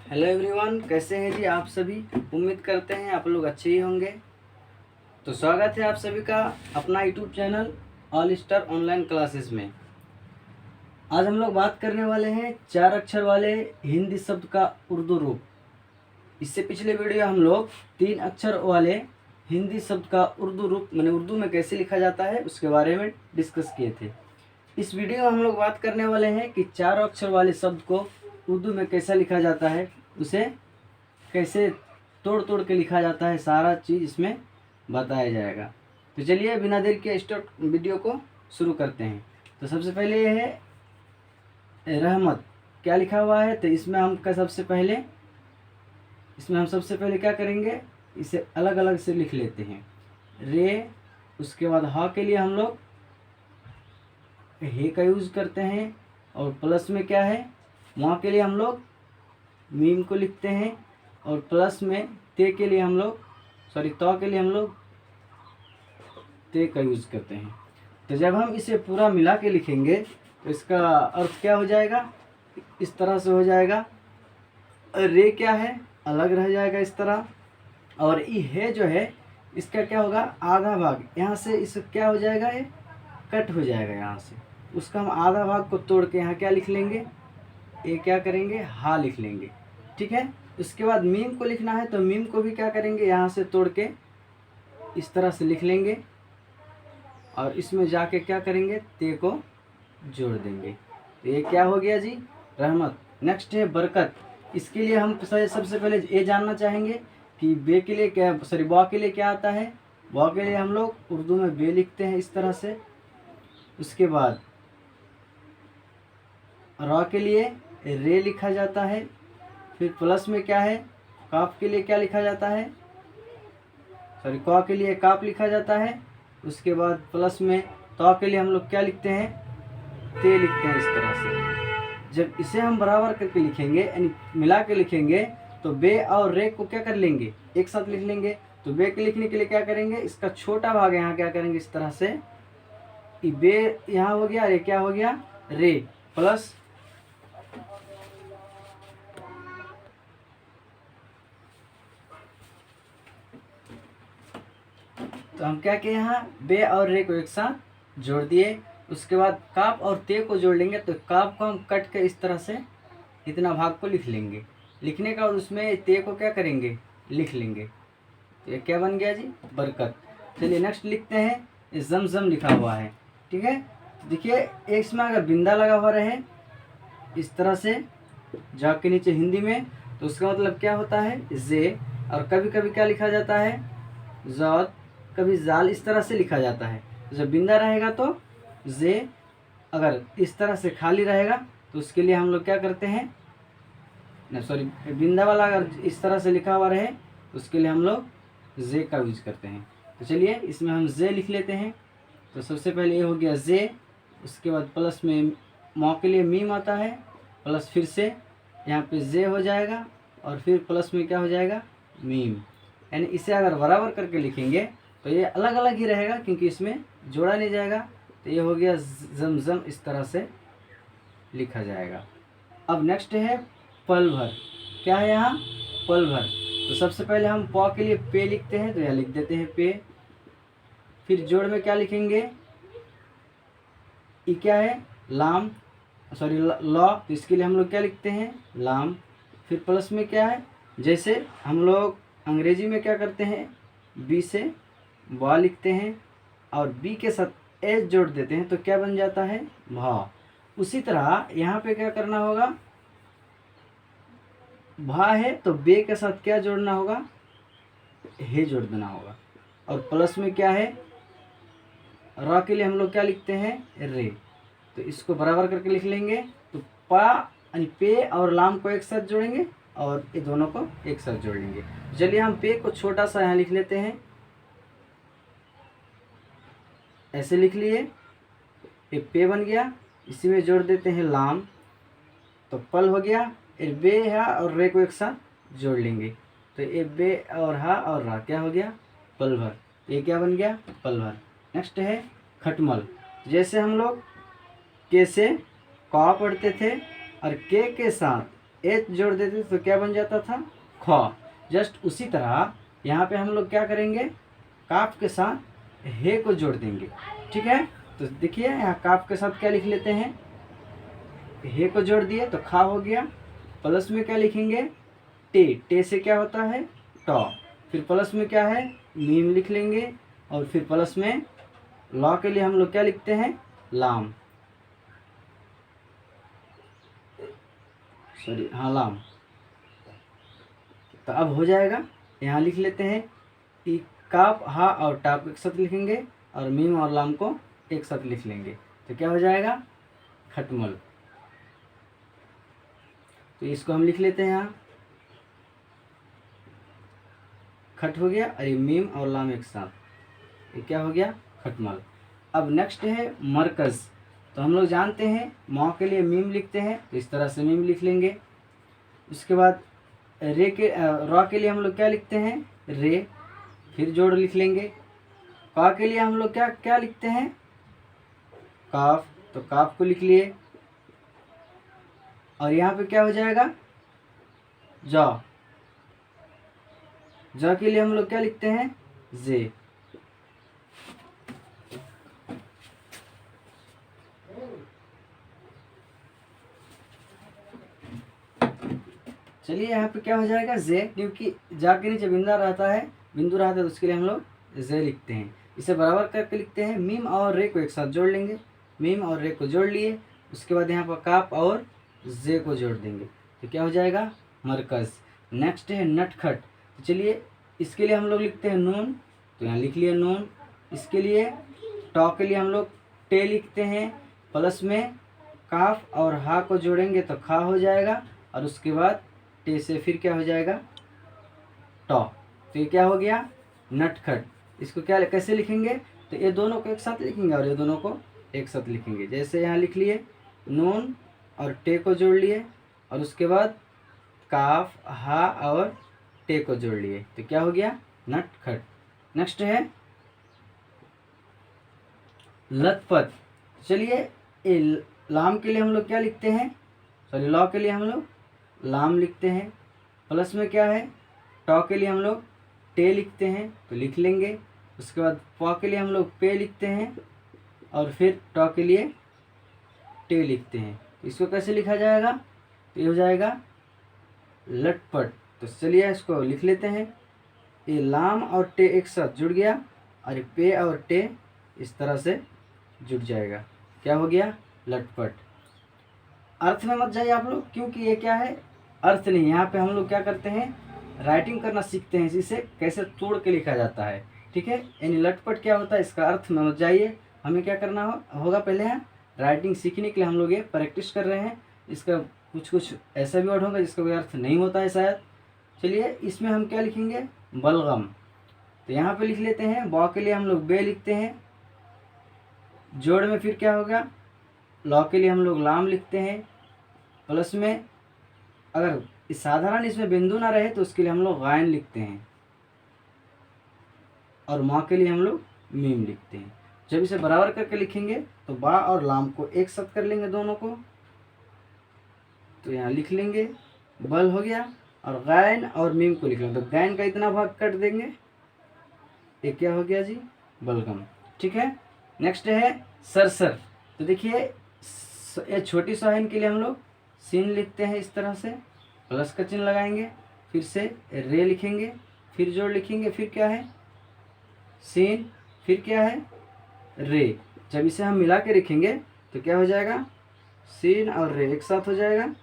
Hello everyone, कैसे हैं जी आप सभी। उम्मीद करते हैं आप लोग अच्छे ही होंगे। तो स्वागत है आप सभी का अपना YouTube channel all star online classes में। आज हम लोग बात करने वाले हैं 4 अक्षर वाले हिंदी शब्द का उर्दू रूप। इससे पिछले वीडियो हम लोग 3 अक्षर वाले हिंदी शब्द का उर्दू रूप मैंने उर्दू में कैसे लिखा जाता है उसके बारे में डिस्कस किए थे। इस वीडियो में हम लोग बात करने वाले हैं कि 4 अक्षर वाले शब्द को उर्दू में कैसा लिखा जाता है, उसे कैसे तोड़ तोड़ के लिखा जाता है, सारा चीज़ इसमें बताया जाएगा। तो चलिए बिना देर के स्टार्ट वीडियो को शुरू करते हैं। तो सबसे पहले ये है रहमत। क्या लिखा हुआ है, तो इसमें हम सबसे पहले क्या करेंगे, इसे अलग अलग से लिख लेते हैं। रे, उसके बाद हा के लिए हम लोग हे का यूज़ करते हैं, और प्लस में क्या है, वहाँ के लिए हम लोग मीम को लिखते हैं, और प्लस में ते के लिए हम लोग तो के लिए हम लोग ते का यूज़ करते हैं। तो जब हम इसे पूरा मिला के लिखेंगे तो इसका अर्थ क्या हो जाएगा, इस तरह से हो जाएगा। रे क्या है, अलग रह जाएगा इस तरह, और ई है जो है इसका क्या होगा, आधा भाग यहाँ से इस क्या हो जाएगा, ये कट हो जाएगा यहाँ से। उसका हम आधा भाग को तोड़ के यहाँ क्या लिख लेंगे, ये क्या करेंगे, हा लिख लेंगे। ठीक है। उसके बाद मीम को लिखना है तो मीम को भी क्या करेंगे, यहाँ से तोड़ के इस तरह से लिख लेंगे, और इसमें जाके क्या करेंगे, ते को जोड़ देंगे। तो ये क्या हो गया जी, रहमत। नेक्स्ट है बरकत। इसके लिए हम सबसे पहले ये जानना चाहेंगे कि बे के लिए क्या, बा के लिए क्या आता है। बा के लिए हम लोग उर्दू में बे लिखते हैं इस तरह से। उसके बाद रा के लिए रे लिखा जाता है। फिर प्लस में क्या है, काफ के लिए क्या लिखा जाता है, का के लिए काफ लिखा जाता है। उसके बाद प्लस में तो के लिए हम लोग क्या लिखते हैं, ते लिखते हैं इस तरह से। जब इसे हम बराबर करके लिखेंगे, यानी मिला के लिखेंगे, तो बे और रे को क्या कर लेंगे, एक साथ लिख लेंगे। तो बे के लिखने के लिए क्या करेंगे, इसका छोटा भाग यहाँ क्या करेंगे, इस तरह से बे यहाँ हो गया, रे क्या हो गया, रे प्लस तो हम क्या किए, यहाँ बे और रे को एक साथ जोड़ दिए। उसके बाद काफ और ते को जोड़ लेंगे, तो काफ को हम कट के इस तरह से इतना भाग को लिख लेंगे। लिखने का और उसमें ते को क्या करेंगे, लिख लेंगे। तो ये क्या बन गया जी, बरकत। चलिए नेक्स्ट लिखते हैं, जमजम लिखा हुआ है। ठीक है। देखिए इसमें अगर बिंदा लगा हुआ रहे इस तरह से जा के नीचे हिंदी में, तो उसका मतलब क्या होता है, जे। और कभी कभी क्या लिखा जाता है, जौद, कभी जाल, इस तरह से लिखा जाता है। जब बिंदा रहेगा तो जे, अगर इस तरह से खाली रहेगा तो उसके लिए हम लोग क्या करते हैं, बिंदा वाला अगर इस तरह से लिखा हुआ रहे तो उसके लिए हम लोग जे का यूज करते हैं। तो चलिए इसमें हम जे लिख लेते हैं। तो सबसे पहले ये हो गया जे। उसके बाद प्लस में मौ के लिए मीम आता है, प्लस फिर से यहाँ पे जे हो जाएगा, और फिर प्लस में क्या हो जाएगा, मीम। यानी इसे अगर बराबर करके लिखेंगे तो ये अलग अलग ही रहेगा, क्योंकि इसमें जोड़ा नहीं जाएगा। तो ये हो गया जमजम, इस तरह से लिखा जाएगा। अब नेक्स्ट है पल भर। क्या है यहाँ, पल भर। तो सबसे पहले हम प के लिए पे लिखते हैं, तो यहाँ लिख देते हैं पे। फिर जोड़ में क्या लिखेंगे, ई क्या है, लाम, लॉ, तो इसके लिए हम लोग क्या लिखते हैं, लाम। फिर प्लस में क्या है, जैसे हम लोग अंग्रेजी में क्या करते हैं, बी से बा लिखते हैं, और बी के साथ एच जोड़ देते हैं, तो क्या बन जाता है, भा। उसी तरह यहाँ पे क्या करना होगा, भा है तो बे के साथ क्या जोड़ना होगा, हे जोड़ देना होगा। और प्लस में क्या है, रा के लिए हम लोग क्या लिखते हैं, रे। तो इसको बराबर करके लिख लेंगे। तो पा यानी पे और लाम को एक साथ जोड़ेंगे, और ये दोनों को एक साथ जोड़ लेंगे। चलिए हम पे को छोटा सा यहाँ लिख लेते हैं, ऐसे लिख लिए, ये पे बन गया। इसी में जोड़ देते हैं लाम, तो पल हो गया। ये बे हा और रे को एक साथ जोड़ लेंगे, तो ये बे और हा और रा क्या हो गया, पल भर। ये क्या बन गया, पल भर। नेक्स्ट है खटमल। जैसे हम लोग के से का पढ़ते थे, और के साथ एच जोड़ देते तो क्या बन जाता था, ख। जस्ट उसी तरह यहाँ पे हम लोग क्या करेंगे, काफ के साथ हे को जोड़ देंगे। ठीक है, तो देखिए यहाँ काफ के साथ क्या लिख लेते हैं, हे को जोड़ दिए तो खा हो गया। प्लस में क्या लिखेंगे, टे, टे से क्या होता है, टॉ। फिर प्लस में क्या है, मीम लिख लेंगे। और फिर प्लस में लॉ के लिए हम लोग क्या लिखते हैं, लाम, सॉरी हाँ लाम। तो अब हो जाएगा, यहाँ लिख लेते हैं कि काफ हा और टाप एक साथ लिखेंगे और मीम और लाम को एक साथ लिख लेंगे तो क्या हो जाएगा, खटमल। तो इसको हम लिख लेते हैं यहाँ, खट हो गया, और ये मीम और लाम एक साथ, ये क्या हो गया, खटमल। अब नेक्स्ट है मरकज़। तो हम लोग जानते हैं मौ के लिए मीम लिखते हैं, तो इस तरह से मीम लिख लेंगे। उसके बाद रे के रॉ के लिए हम लोग क्या लिखते हैं, रे, फिर जोड़ लिख लेंगे। का के लिए हम लोग क्या क्या लिखते हैं, काफ, तो काफ को लिख लिए। और यहाँ पे क्या हो जाएगा, जौ, जौ के लिए हम लोग क्या लिखते हैं, जे। चलिए यहाँ पे क्या हो जाएगा, जे, क्योंकि जा के नीचे बिंदा रहता है, बिंदु रहता है, तो उसके लिए हम लोग जे लिखते हैं। इसे बराबर करके लिखते हैं, मीम और रे को एक साथ जोड़ लेंगे, मीम और रे को जोड़ लिए। उसके बाद यहाँ पर काफ और जे को जोड़ देंगे तो क्या हो जाएगा, मरकज़। नेक्स्ट है नटखट। तो चलिए इसके लिए हम लोग लिखते हैं नून, तो यहाँ लिख लिया नून। इसके लिए टॉ के लिए हम लोग टे लिखते हैं, प्लस में काफ और हा को जोड़ेंगे तो खा हो जाएगा, और उसके बाद टे से फिर क्या हो जाएगा, टॉ। तो ये क्या हो गया, नटखट। इसको क्या कैसे लिखेंगे, तो ये दोनों को एक साथ लिखेंगे और ये दोनों को एक साथ लिखेंगे। जैसे यहाँ लिख लिए, नून और टे को जोड़ लिए, और उसके बाद काफ हा और टे को जोड़ लिए तो क्या हो गया, नटखट। नेक्स्ट है लतपथ। चलिए ये लाम के लिए हम लोग क्या लिखते हैं, सॉरी लॉ के लिए हम लोग लाम लिखते हैं। प्लस में क्या है, टॉ के लिए हम लोग टे लिखते हैं तो लिख लेंगे। उसके बाद पॉ के लिए हम लोग पे लिखते हैं, और फिर टॉ के लिए टे लिखते हैं। इसको कैसे लिखा जाएगा, तो ये हो जाएगा लटपट। तो चलिए इसको लिख लेते हैं, ये लाम और टे एक साथ जुड़ गया, और पे और टे इस तरह से जुड़ जाएगा, क्या हो गया, लटपट। अर्थ में मत जाइए आप लोग, क्योंकि ये क्या है, अर्थ नहीं। यहाँ पे हम लोग क्या करते हैं, राइटिंग करना सीखते हैं, इसे कैसे तोड़ के लिखा जाता है। ठीक है, यानी लटपट क्या होता है, इसका अर्थ में मत जाइए। हमें क्या करना होगा, पहले है राइटिंग सीखने के लिए हम लोग ये प्रैक्टिस कर रहे हैं। इसका कुछ कुछ ऐसा भी वर्ड होगा जिसका कोई अर्थ नहीं होता है शायद। चलिए इसमें हम क्या लिखेंगे, बलगम। तो यहाँ पे लिख लेते हैं, बॉ के लिए हम लोग बे लिखते हैं, जोड़ में फिर क्या होगा, लॉ के लिए हम लोग लाम लिखते हैं। प्लस में अगर इस साधारण इसमें बिंदु ना रहे तो उसके लिए हम लोग गायन लिखते हैं, और माँ के लिए हम लोग मीम लिखते हैं। जब इसे बराबर करके लिखेंगे तो बा और लाम को एक साथ कर लेंगे दोनों को, तो यहाँ लिख लेंगे बल हो गया, और गायन और मीम को लिख लेंगे तो गायन का इतना भाग कट देंगे, ये क्या हो गया जी, बलगम। ठीक है, नेक्स्ट है सरसर। तो देखिए ये छोटी साइन के लिए हम लोग सीन लिखते हैं, इस तरह से प्लस का चिन्ह लगाएंगे, फिर से रे लिखेंगे, फिर जोड़ लिखेंगे, फिर क्या है सीन, फिर क्या है रे। जब इसे हम मिला के लिखेंगे तो क्या हो जाएगा, सीन और रे एक साथ हो जाएगा,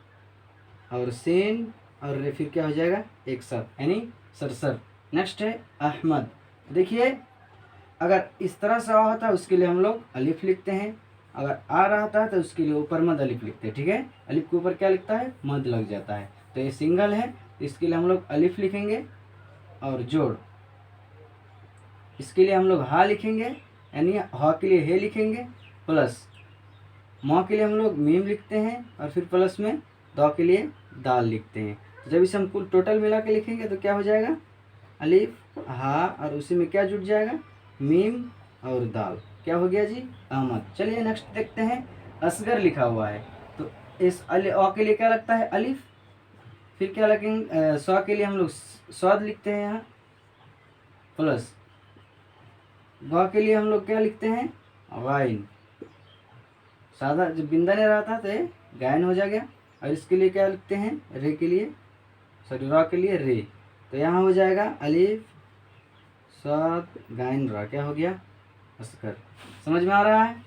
और सीन और रे फिर क्या हो जाएगा एक साथ, यानी सरसर। नेक्स्ट है अहमद। देखिए अगर इस तरह से आ होता है उसके लिए हम लोग अलिफ लिखते हैं, अगर आ रहा था तो उसके लिए ऊपर मद अलिफ लिखते हैं। ठीक है, अलिफ के ऊपर क्या लिखता है, मद लग जाता है। तो ये सिंगल है, तो इसके लिए हम लोग अलिफ लिखेंगे और जोड़। इसके लिए हम लोग हा लिखेंगे, यानी हा के लिए हे लिखेंगे, प्लस मौ के लिए हम लोग मीम लिखते हैं, और फिर प्लस में दौ के लिए दाल लिखते हैं। तो जब इसे हम कुल टोटल मिला के लिखेंगे तो क्या हो जाएगा, अलिफ हा, और उसी में क्या जुड़ जाएगा, मीम और दाल, क्या हो गया जी, अहमद। चलिए नेक्स्ट देखते हैं, असगर लिखा हुआ है। तो इस अ के लिए क्या लगता है, अलिफ, फिर क्या लिखेंगे, स्वा के लिए हम लोग स्वाद लिखते हैं यहाँ प्लस, ग के लिए हम लोग क्या लिखते हैं गाइन। सादा जब बिंदा नहीं रहा था तो ये गायन हो जाएगा। और इसके लिए क्या लिखते हैं, रे के लिए, सॉरी रा के लिए रे, तो यहाँ हो जाएगा अलिफ स्वाद गायन रा, क्या हो गया अस्कर। समझ में आ रहा है।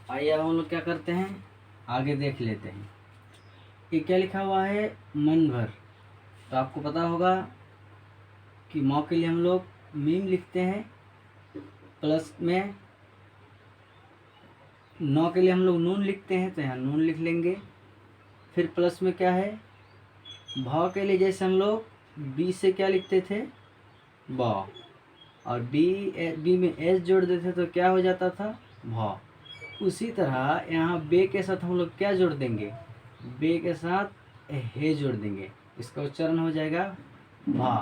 आइए अब हम लोग क्या करते हैं, आगे देख लेते हैं। ये क्या लिखा हुआ है, मन भर। तो आपको पता होगा कि मौ के लिए हम लोग मीम लिखते हैं, प्लस में नौ के लिए हम लोग नून लिखते हैं, तो यहाँ नून लिख लेंगे। फिर प्लस में क्या है, भाव के लिए जैसे हम लोग बी से क्या लिखते थे बा, और बी में एस जोड़ देते तो क्या हो जाता था भाव। उसी तरह यहाँ बे के साथ हम लोग क्या जोड़ देंगे, बे के साथ हे जोड़ देंगे, इसका उच्चारण हो जाएगा भा।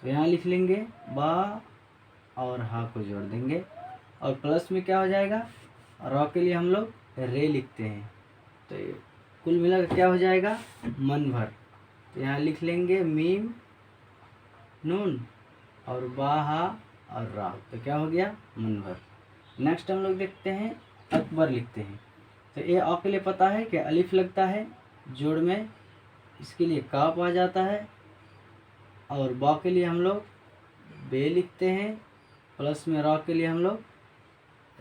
तो यहाँ लिख लेंगे बा और हा को जोड़ देंगे, और प्लस में क्या हो जाएगा, रॉ के लिए हम लोग रे लिखते हैं। तो कुल मिलाकर क्या हो जाएगा मन भर। तो यहाँ लिख लेंगे मीम नून और बा हा और रा, तो क्या हो गया मन भर। नेक्स्ट हम लोग देखते हैं अकबर लिखते हैं। तो ये अ के लिए पता है कि अलिफ लगता है जोड़ में, इसके लिए काफ आ जाता है। और बा के लिए हम लोग बे लिखते हैं, प्लस में रा के लिए हम लोग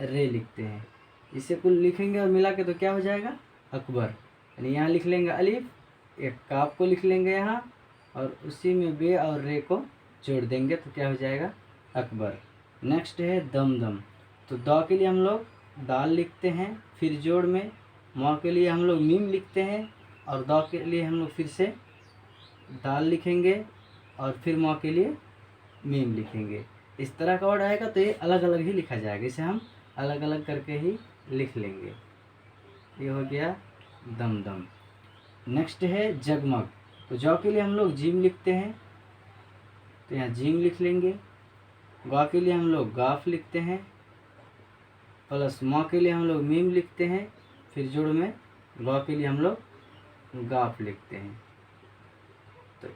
रे लिखते हैं। इसे कुल लिखेंगे और मिला के तो क्या हो जाएगा अकबर। यानी यहाँ लिख लेंगे अलिफ, एक काफ को लिख लेंगे यहाँ, और उसी में बे और रे को जोड़ देंगे तो क्या हो जाएगा अकबर। नेक्स्ट है दमदम। तो द के लिए हम लोग दाल लिखते हैं, फिर जोड़ में म के लिए हम लोग मीम लिखते हैं, और द के लिए हम लोग फिर से दाल लिखेंगे, और फिर म के लिए मीम लिखेंगे। इस तरह का वर्ड आएगा तो ये अलग अलग ही लिखा जाएगा, इसे हम अलग अलग करके ही लिख लेंगे। ये हो गया दमदम। नेक्स्ट है जगमग। तो जौ के लिए हम लोग जीम लिखते हैं, तो यहाँ जीम लिख लेंगे। गा के लिए हम लोग गाफ लिखते हैं, प्लस माँ के लिए हम लोग मीम लिखते हैं, फिर जोड़ में गा के लिए हम लोग गाफ लिखते हैं। तो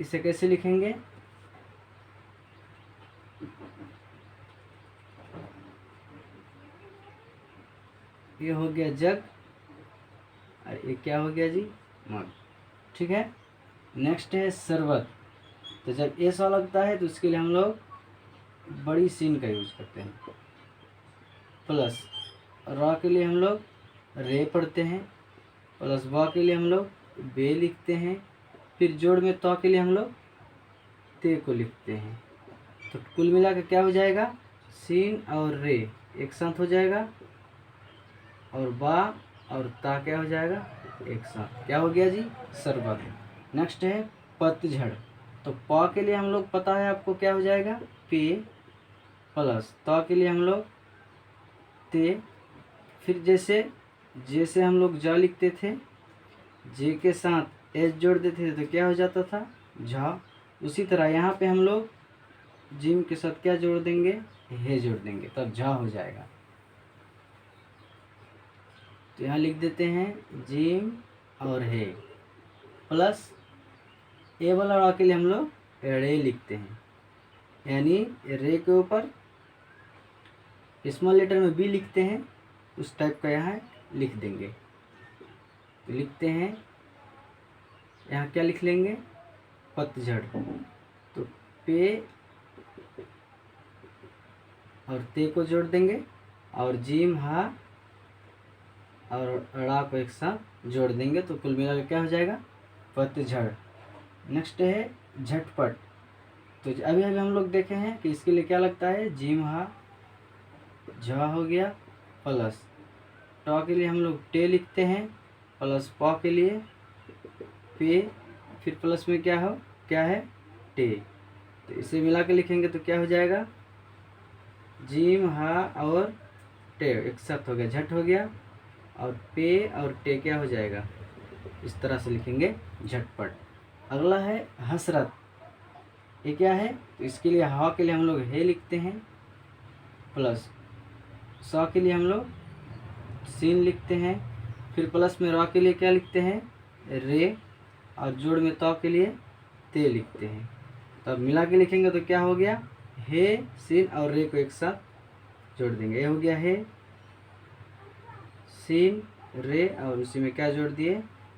इसे कैसे लिखेंगे, ये हो गया जग, और ये क्या हो गया जी मग। ठीक है। नेक्स्ट है शरबत। तो जब ए सा लगता है तो उसके लिए हम लोग बड़ी सीन का यूज करते हैं, प्लस रा के लिए हम लोग रे पढ़ते हैं, प्लस बा के लिए हम लोग बे लिखते हैं, फिर जोड़ में तो के लिए हम लोग ते को लिखते हैं। तो कुल मिला के क्या हो जाएगा सीन और रे एक साथ हो जाएगा, और बा और ता क्या हो जाएगा एक साथ, क्या हो गया जी शरबत। नेक्स्ट है पतझड़। तो प के लिए हम लोग पता है आपको क्या हो जाएगा पे, प्लस त के लिए हम लोग ते, फिर जैसे हम लोग जा लिखते थे, जे के साथ एस जोड़ देते थे तो क्या हो जाता था झा। उसी तरह यहाँ पे हम लोग जिम के साथ क्या जोड़ देंगे हे जोड़ देंगे, तब झा हो जाएगा। तो यहाँ लिख देते हैं जिम और हे, प्लस ए वाला रा के लिए हम लोग रे लिखते हैं, यानी रे के ऊपर स्मॉल लेटर में बी लिखते हैं, उस टाइप का यहाँ लिख देंगे। तो लिखते हैं यहाँ क्या लिख लेंगे पतझड़। तो पे और ते को जोड़ देंगे, और जिम हा और ड़ा को एक साथ जोड़ देंगे, तो कुल मिलाकर क्या हो जाएगा पतझड़। नेक्स्ट है झटपट। तो अभी अभी हम लोग देखे हैं कि इसके लिए क्या लगता है जिम हा झा हो गया, प्लस ट के लिए हम लोग टे लिखते हैं, प्लस प के लिए पे, फिर प्लस में क्या है टे। तो इसे मिला के लिखेंगे तो क्या हो जाएगा जिम हा और टे एक साथ हो गया झट हो गया, और पे और टे क्या हो जाएगा इस तरह से लिखेंगे झटपट। अगला है हसरत। ये क्या है, तो इसके लिए ह के लिए हम लोग हे लिखते हैं, प्लस स के लिए हम लोग सीन लिखते हैं, फिर प्लस में र के लिए क्या लिखते हैं, रे, और जोड़ में त के लिए ते लिखते हैं। तब मिला के लिखेंगे तो क्या हो गया, हे, सीन और रे को एक साथ जोड़ देंगे, ये हो गया हे, सीन, रे, और उसी में क्या जोड़ दिए,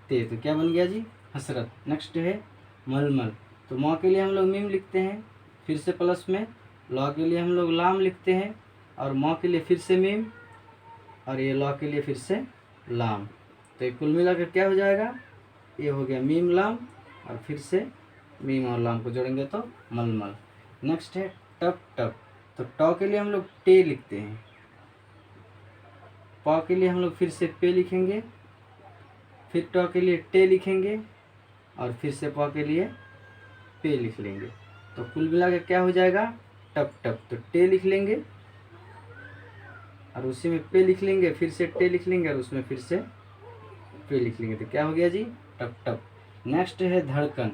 ते, तो क्या बन गया जी, हसरत। नेक्स्ट है मलमल। तो म के लिए हम लोग मीम लिखते हैं, फिर से प्लस में, ल के लिए हम लोग लाम लिखते हैं, और म के लिए फिर से मीम, और ये ल के लिए फिर से लाम। तो ये कुल मिलाकर क्या हो जाएगा, ये हो गया मीम लाम, और फिर से मीम और लाम को जोड़ेंगे तो मलमल। नेक्स्ट है टप टप। तो ट के लिए हम लोग टे लिखते हैं, प के लिए हम लोग फिर से पे लिखेंगे, फिर ट के लिए टे लिखेंगे, और फिर से प के लिए पे लिख लेंगे। तो कुल मिलाकर क्या हो जाएगा, टप टप। तो टे लिख लेंगे और उसी में पे लिख लेंगे, फिर से टे लिख लेंगे और उसमें फिर से पे लिख लेंगे, तो क्या हो गया जी, टप टप। नेक्स्ट है धड़कन।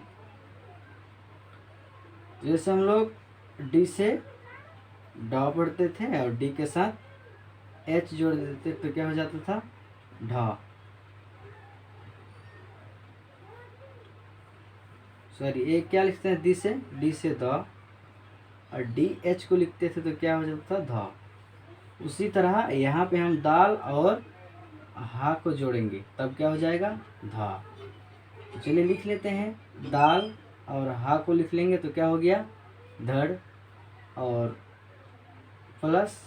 जैसे हम लोग डी से डा पढ़ते थे और डी के साथ एच जोड़ देते तो क्या हो जाता था, ढा, सॉरी ये क्या लिखते हैं, डी से द, और डी एच को लिखते थे तो क्या हो जाता था, धा। उसी तरह यहाँ पे हम दाल और हा को जोड़ेंगे तब क्या हो जाएगा, धा। तो चलिए लिख लेते हैं, दाल और हा को लिख लेंगे तो क्या हो गया, धड़, और प्लस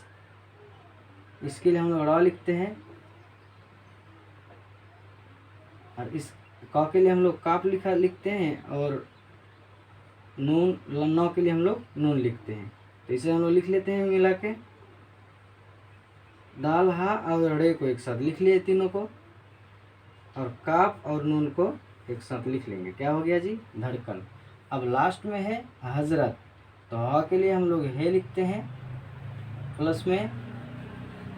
इसके लिए हम लोग रा लिखते हैं, और इस क के लिए हम लोग काप लिखते हैं, और नून नौ के लिए हम लोग नून लिखते हैं। तो इसे हम लोग लिख लेते हैं मिला के, दाल हा और रे को एक साथ लिख लिए तीनों को, और काप और नून को एक साथ लिख लेंगे, क्या हो गया जी, धड़कन। अब लास्ट में है हजरत। तो ह के लिए हम लोग हे लिखते हैं, प्लस में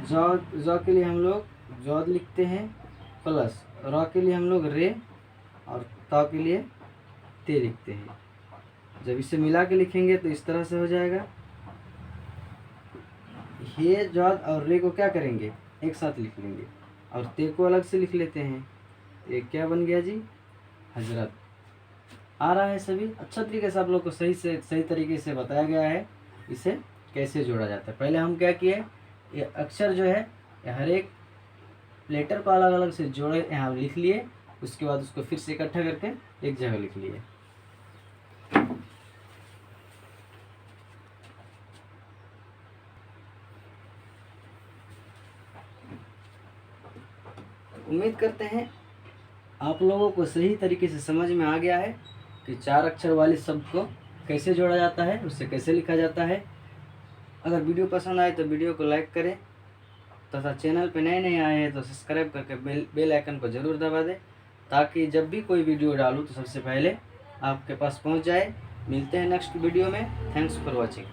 ज के लिए हम लोग जौद लिखते हैं, प्लस र के लिए हम लोग रे, और त के लिए ते लिखते हैं। जब इसे मिला के लिखेंगे तो इस तरह से हो जाएगा, हे, जौद और रे को क्या करेंगे, एक साथ लिख लेंगे, और ते को अलग से लिख लेते हैं। ये क्या बन गया जी, हजरत। आ रहा है सभी, अच्छा तरीके से आप लोग को सही तरीके से बताया गया है इसे कैसे जोड़ा जाता है। पहले हम क्या किए, ये अक्षर जो है हर एक लेटर को अलग अलग से जोड़े, यहाँ लिख लिए, उसके बाद उसको फिर से इकट्ठा करके एक जगह लिख लिए। उम्मीद करते हैं आप लोगों को सही तरीके से समझ में आ गया है कि 4 अक्षर वाले शब्द को कैसे जोड़ा जाता है, उससे कैसे लिखा जाता है। अगर वीडियो पसंद आए तो वीडियो को लाइक करें, तथा चैनल पे नए आए हैं तो सब्सक्राइब करके बेल आइकन को ज़रूर दबा दें, ताकि जब भी कोई वीडियो डालूँ तो सबसे पहले आपके पास पहुंच जाए। मिलते हैं नेक्स्ट वीडियो में। Thanks for watching.